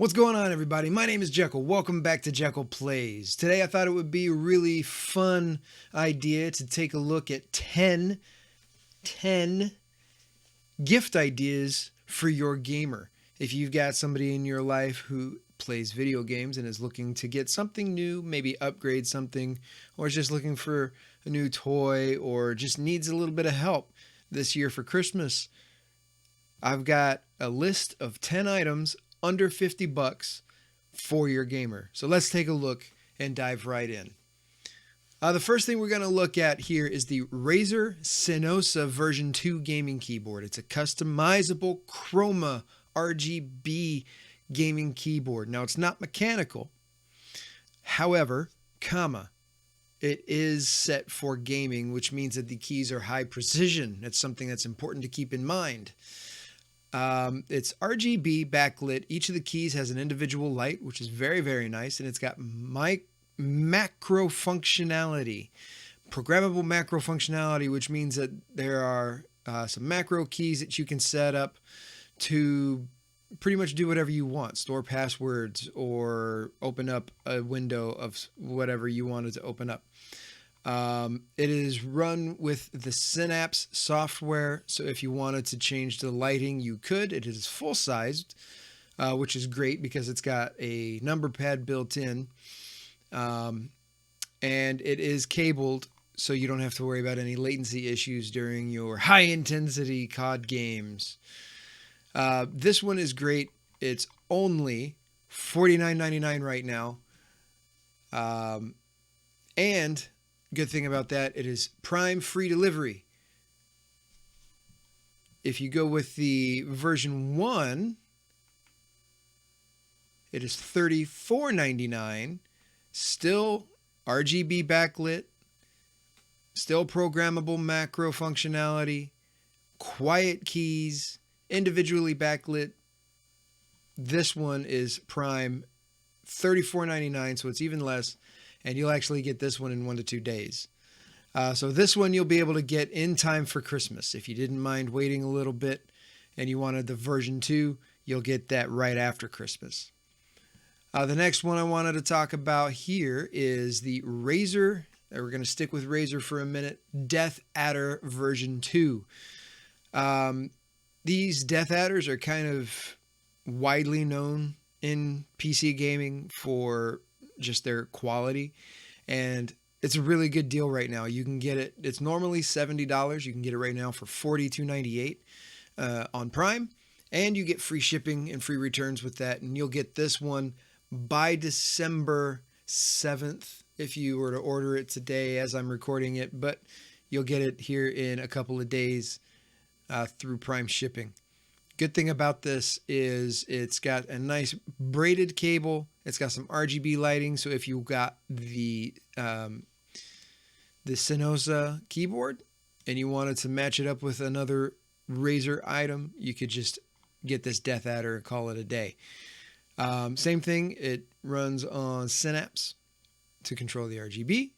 What's going on, everybody? My name is Jekyll. Welcome back to Jekyll Plays. Today I thought it would be a really fun idea to take a look at 10 gift ideas for your gamer. If you've got somebody in your life who plays video games and is looking to get something new, maybe upgrade something, or is just looking for a new toy, or just needs a little bit of help this year for Christmas, I've got a list of 10 items under 50 bucks for your gamer. So let's take a look and dive right in. The first thing we're going to look at here is the Razer Senosa V2 gaming keyboard. It's a customizable chroma RGB gaming keyboard. Now, it's not mechanical. However, it is set for gaming, which means that the keys are high precision. That's something that's important to keep in mind. It's RGB backlit. Each of the keys has an individual light, which is very, very nice. And it's got macro functionality, programmable macro functionality, which means that there are some macro keys that you can set up to pretty much do whatever you want. Store passwords or open up a window of whatever you wanted to open up. It is run with the Synapse software, so if you wanted to change the lighting, you could. It is full-sized, which is great because it's got a number pad built in, and it is cabled, so you don't have to worry about any latency issues during your high-intensity COD games. This one is great. It's only $49.99 right now, and good thing about that, it is Prime free delivery. If you go with the version 1, it is $34.99. Still RGB backlit, still programmable macro functionality, quiet keys, individually backlit. This one is Prime, $34.99, so it's even less. And you'll actually get this one in 1 to 2 days. So this one you'll be able to get in time for Christmas. If you didn't mind waiting a little bit and you wanted the version 2, you'll get that right after Christmas. The next one I wanted to talk about here is the Razer, we're going to stick with Razer for a minute, DeathAdder V2. These DeathAdders are kind of widely known in PC gaming for just their quality, and it's a really good deal right now. You can get it, it's normally $70. You can get it right now for $42.98 on Prime, and you get free shipping and free returns with that. And you'll get this one by December 7th if you were to order it today as I'm recording it, but you'll get it here in a couple of days through Prime shipping. Good thing about this is it's got a nice braided cable. It's got some RGB lighting, so if you got the Senosa keyboard and you wanted to match it up with another Razer item, you could just get this DeathAdder and call it a day. Same thing, it runs on Synapse to control the RGB.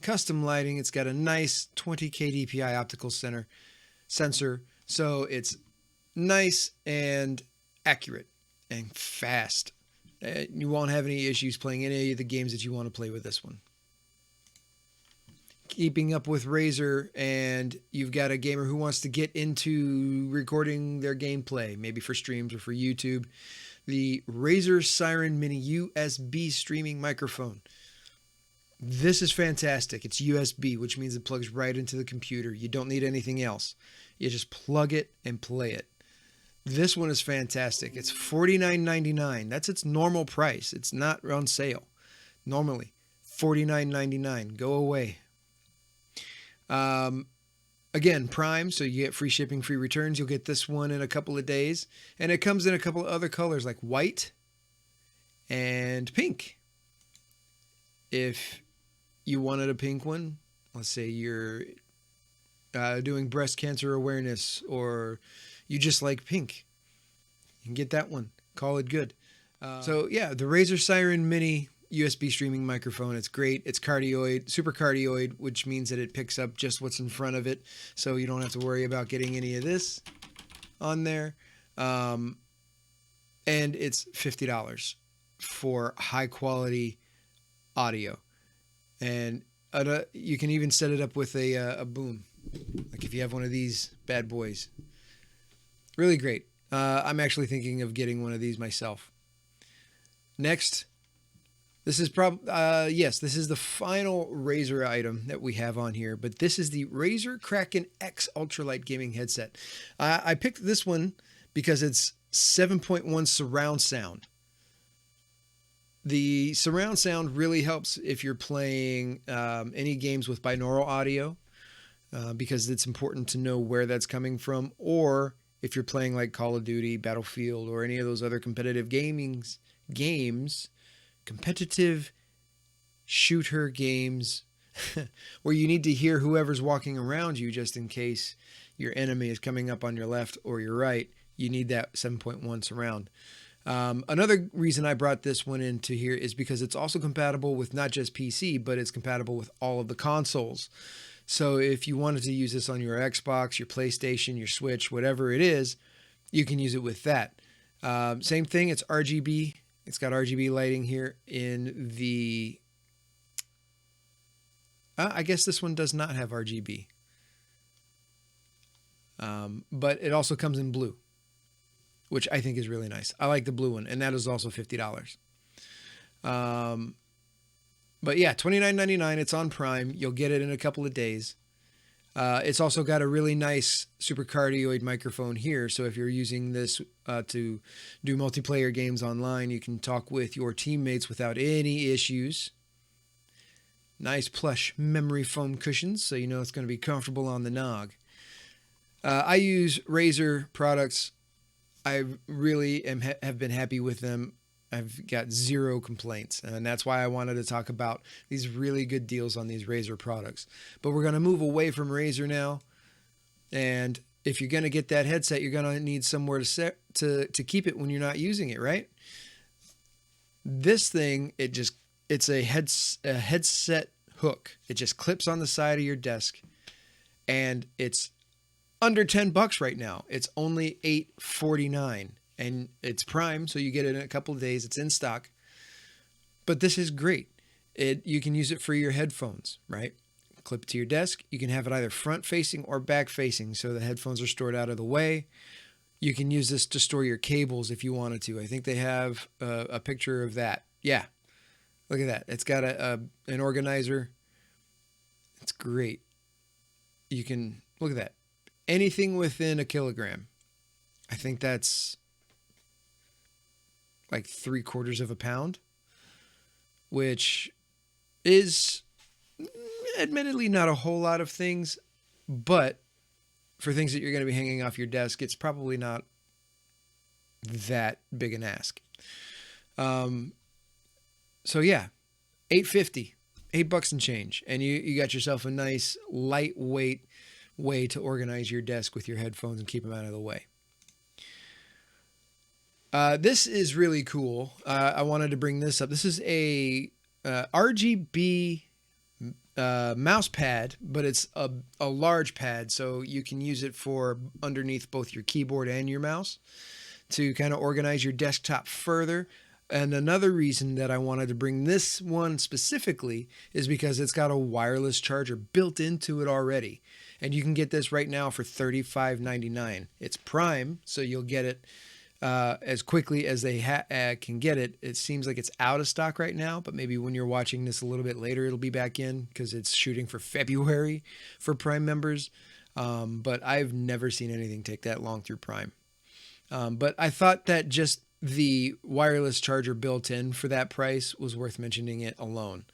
Custom lighting, it's got a nice 20K DPI optical sensor, so it's nice and accurate and fast. You won't have any issues playing any of the games that you want to play with this one. Keeping up with Razer, and you've got a gamer who wants to get into recording their gameplay, maybe for streams or for YouTube, the Razer Siren Mini USB streaming microphone. This is fantastic. It's USB, which means it plugs right into the computer. You don't need anything else. You just plug it and play it. This one is fantastic. It's $49.99. That's its normal price. It's not on sale. Normally, $49.99. Go away. Again, Prime, so you get free shipping, free returns. You'll get this one in a couple of days. And it comes in a couple of other colors like white and pink. If you wanted a pink one, let's say you're doing breast cancer awareness, or you just like pink, you can get that one. Call it good. So yeah, the Razer Siren Mini USB streaming microphone. It's great. It's cardioid, super cardioid, which means that it picks up just what's in front of it, so you don't have to worry about getting any of this on there. and it's $50 for high quality audio. And you can even set it up with a boom, like if you have one of these bad boys. Really great. I'm actually thinking of getting one of these myself. Next, this is this is the final Razer item that we have on here, but this is the Razer Kraken X ultralight gaming headset. I picked this one because it's 7.1 surround sound. The surround sound really helps if you're playing any games with binaural audio, because it's important to know where that's coming from, or if you're playing like Call of Duty, Battlefield, or any of those other competitive games, competitive shooter games, where you need to hear whoever's walking around you just in case your enemy is coming up on your left or your right. You need that 7.1 surround. Another reason I brought this one into here is because it's also compatible with not just PC, but it's compatible with all of the consoles. So if you wanted to use this on your Xbox, your PlayStation, your Switch, whatever it is, you can use it with that. Same thing, it's RGB. It's got RGB lighting here in the... I guess this one does not have RGB. But it also comes in blue, which I think is really nice. I like the blue one, and that is also $50. But yeah, $29.99. It's on Prime. You'll get it in a couple of days. It's also got a really nice super cardioid microphone here. So if you're using this to do multiplayer games online, you can talk with your teammates without any issues. Nice plush memory foam cushions, so you know it's going to be comfortable on the nog. I use Razer products. I really have been happy with them. I've got zero complaints, and that's why I wanted to talk about these really good deals on these Razer products. But we're going to move away from Razer now, and if you're going to get that headset, you're going to need somewhere to keep it when you're not using it, right? This thing, it's a headset hook. It just clips on the side of your desk, and it's under $10 right now. It's only $8.49. And it's Prime, so you get it in a couple of days. It's in stock. But this is great. You can use it for your headphones, right? Clip it to your desk. You can have it either front-facing or back-facing, so the headphones are stored out of the way. You can use this to store your cables if you wanted to. I think they have a picture of that. Yeah. Look at that. It's got an organizer. It's great. You can... Look at that. Anything within a kilogram. I think that's... like 3/4 of a pound, which is admittedly not a whole lot of things, but for things that you're going to be hanging off your desk, it's probably not that big an ask. So yeah, $8.50, $8 and change. And you got yourself a nice lightweight way to organize your desk with your headphones and keep them out of the way. This is really cool. I wanted to bring this up. This is a RGB mouse pad, but it's a large pad, so you can use it for underneath both your keyboard and your mouse to kind of organize your desktop further. And another reason that I wanted to bring this one specifically is because it's got a wireless charger built into it already. And you can get this right now for $35.99. It's Prime, so you'll get it as quickly as they can get it. It seems like it's out of stock right now, but maybe when you're watching this a little bit later, it'll be back in because it's shooting for February for Prime members. But I've never seen anything take that long through Prime. But I thought that just the wireless charger built in for that price was worth mentioning it alone.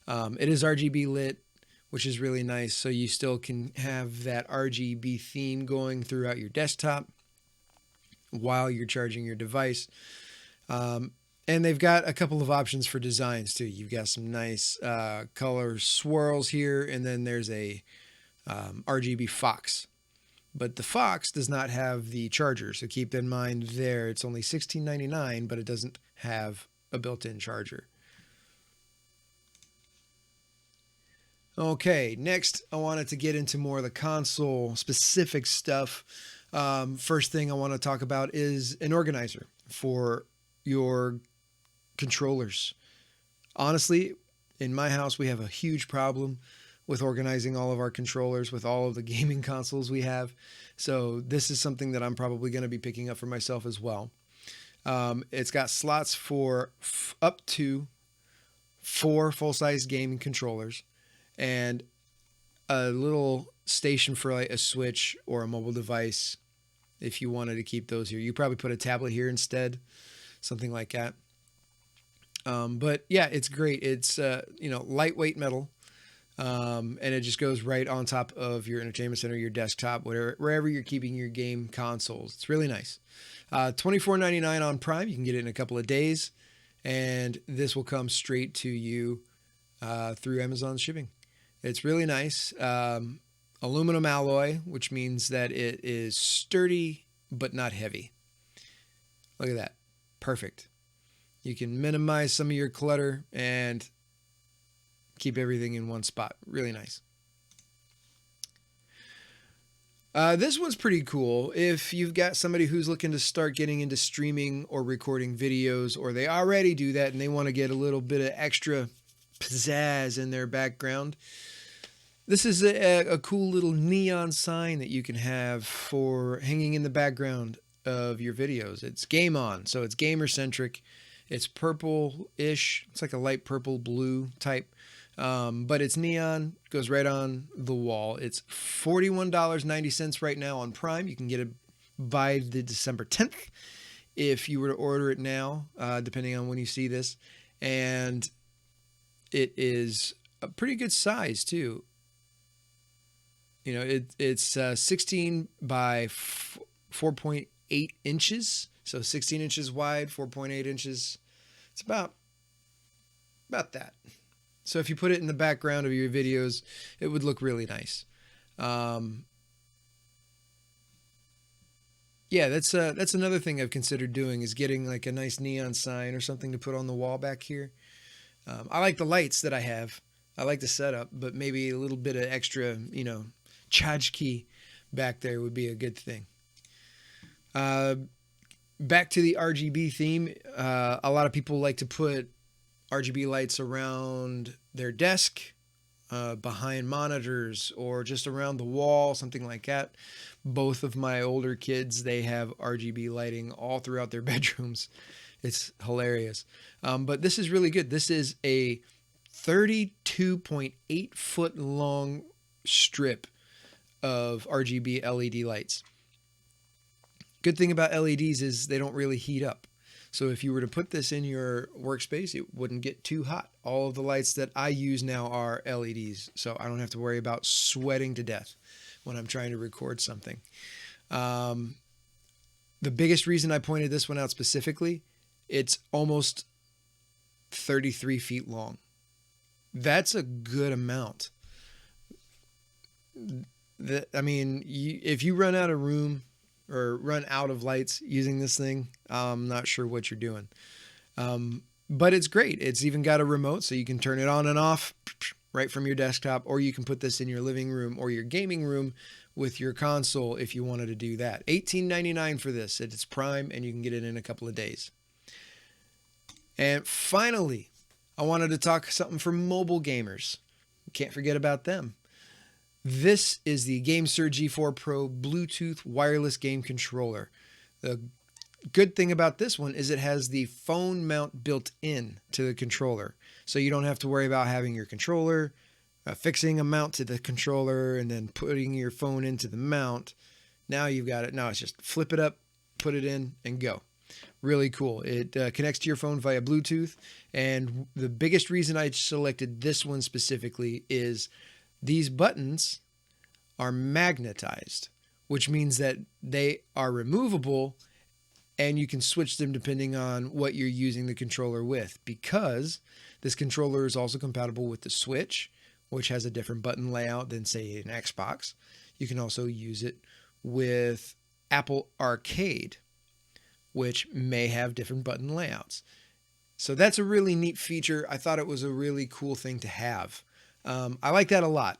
It is RGB lit, which is really nice. So you still can have that RGB theme going throughout your desktop while you're charging your device. And they've got a couple of options for designs too. You've got some nice color swirls here, and then there's a RGB Fox. But the Fox does not have the charger, so keep in mind there. It's only $16.99, but it doesn't have a built-in charger. Okay, next I wanted to get into more of the console-specific stuff. First thing I want to talk about is an organizer for your controllers. Honestly, in my house, we have a huge problem with organizing all of our controllers with all of the gaming consoles we have. So this is something that I'm probably going to be picking up for myself as well. It's got slots for up to 4 full-size gaming controllers and a little station for like a Switch or a mobile device if you wanted to keep those here. You probably put a tablet here instead, something like that. But yeah, it's great. It's lightweight metal, and it just goes right on top of your entertainment center, your desktop, wherever you're keeping your game consoles. It's really nice. $24.99 on Prime. You can get it in a couple of days, and this will come straight to you through Amazon shipping. It's really nice. Aluminum alloy, which means that it is sturdy but not heavy. Look at that. Perfect. You can minimize some of your clutter and keep everything in one spot. Really nice. This one's pretty cool. If you've got somebody who's looking to start getting into streaming or recording videos, or they already do that and they want to get a little bit of extra pizzazz in their background, this is a cool little neon sign that you can have for hanging in the background of your videos. It's game on, so it's gamer centric. It's purple-ish. It's like a light purple blue type. But it's neon, goes right on the wall. It's $41.90 right now on Prime. You can get it by the December 10th if you were to order it now, depending on when you see this. And it is a pretty good size too. You know, it's 16 by 4.8 inches. So 16 inches wide, 4.8 inches. It's about that. So if you put it in the background of your videos, it would look really nice. Yeah, that's another thing I've considered doing, is getting like a nice neon sign or something to put on the wall back here. I like the lights that I have. I like the setup, but maybe a little bit of extra, tchotchke back there would be a good thing. Back to the RGB theme. A lot of people like to put RGB lights around their desk, behind monitors, or just around the wall, something like that. Both of my older kids, they have RGB lighting all throughout their bedrooms. It's hilarious. But this is really good. This is a 32.8 foot long strip of RGB LED lights. Good thing about LEDs is they don't really heat up. So if you were to put this in your workspace, it wouldn't get too hot. All of the lights that I use now are LEDs, so I don't have to worry about sweating to death when I'm trying to record something. The biggest reason I pointed this one out specifically, it's almost 33 feet long. That's a good amount. If you run out of room or run out of lights using this thing, I'm not sure what you're doing. But it's great. It's even got a remote, so you can turn it on and off right from your desktop, or you can put this in your living room or your gaming room with your console if you wanted to do that. $18.99 for this. It's Prime, and you can get it in a couple of days. And finally, I wanted to talk something for mobile gamers. Can't forget about them. This is the GameSir G4 Pro Bluetooth wireless game controller. The good thing about this one is it has the phone mount built in to the controller. So you don't have to worry about having your controller, fixing a mount to the controller, and then putting your phone into the mount. Now you've got it. Now it's just flip it up, put it in, and go. Really cool. It connects to your phone via Bluetooth. And the biggest reason I selected this one specifically is these buttons are magnetized, which means that they are removable and you can switch them depending on what you're using the controller with, because this controller is also compatible with the Switch, which has a different button layout than, say, an Xbox. You can also use it with Apple Arcade, which may have different button layouts. So that's a really neat feature. I thought it was a really cool thing to have. I like that a lot.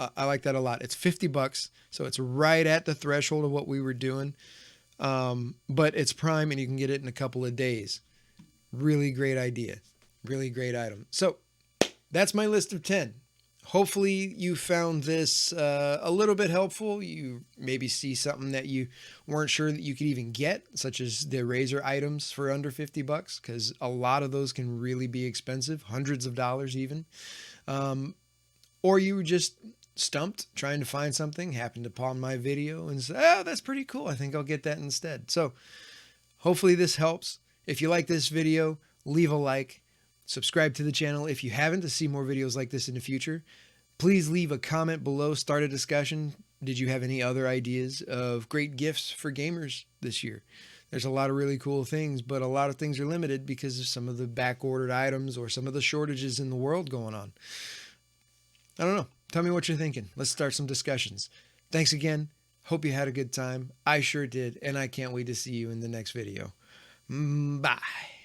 It's $50, so it's right at the threshold of what we were doing. But it's Prime and you can get it in a couple of days. Really great idea. Really great item. So that's my list of 10. Hopefully you found this a little bit helpful. You maybe see something that you weren't sure that you could even get, such as the Razer items for under $50, because a lot of those can really be expensive, hundreds of dollars even. Or you were just stumped trying to find something, happened upon my video and said, oh, that's pretty cool. I think I'll get that instead. So hopefully this helps. If you like this video, leave a like. Subscribe to the channel if you haven't to see more videos like this in the future. Please leave a comment below, start a discussion. Did you have any other ideas of great gifts for gamers this year? There's a lot of really cool things, but a lot of things are limited because of some of the back-ordered items or some of the shortages in the world going on. I don't know. Tell me what you're thinking. Let's start some discussions. Thanks again. Hope you had a good time. I sure did, and I can't wait to see you in the next video. Bye.